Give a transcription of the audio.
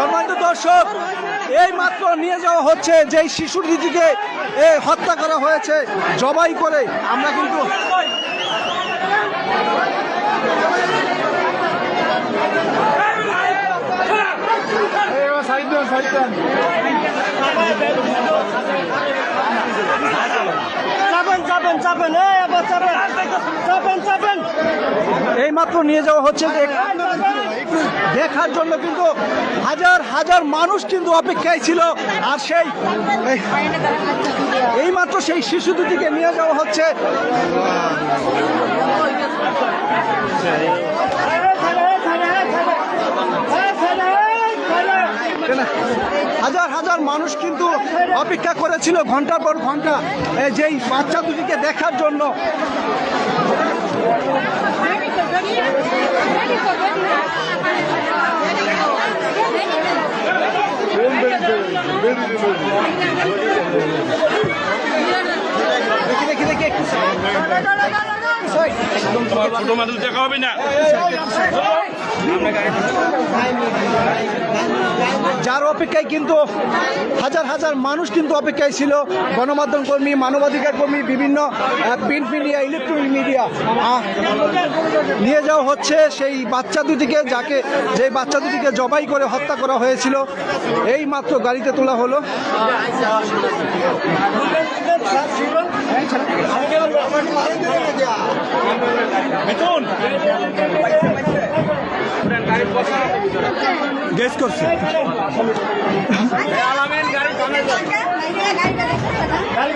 সম্মানিত দর্শক, এই মাত্র নিয়ে যাওয়া হচ্ছে যেই শিশুটিকে হত্যা করা হয়েছে জবাই করে। আমরা কিন্তু এই মাত্র নিয়ে যাওয়া হচ্ছে দেখার জন্য, কিন্তু হাজার হাজার মানুষ কিন্তু অপেক্ষায় ছিল। আর সেই এই মাত্র সেই শিশু দুটিকে নিয়ে যাওয়া হচ্ছে। হাজার হাজার মানুষ কিন্তু অপেক্ষা করেছিল ঘন্টার পর ঘন্টা যেই বাচ্চা দুটিকে দেখার জন্য। দেখি দেখি একটু ছোট মানুষ দেখা হবে না। যার অপেক্ষায় কিন্তু হাজার হাজার মানুষ কিন্তু অপেক্ষায় ছিল। গণমাধ্যম কর্মী, মানবাধিকার কর্মী, বিভিন্ন প্রিন্ট মিডিয়া, ইলেকট্রনিক মিডিয়া। নিয়ে যাওয়া হচ্ছে সেই বাচ্চা দুটিকে, যে বাচ্চা দুটিকে জবাই করে হত্যা করা হয়েছিল। এই মাত্র গাড়িতে তোলা হলো। গেস করছি গাড়ি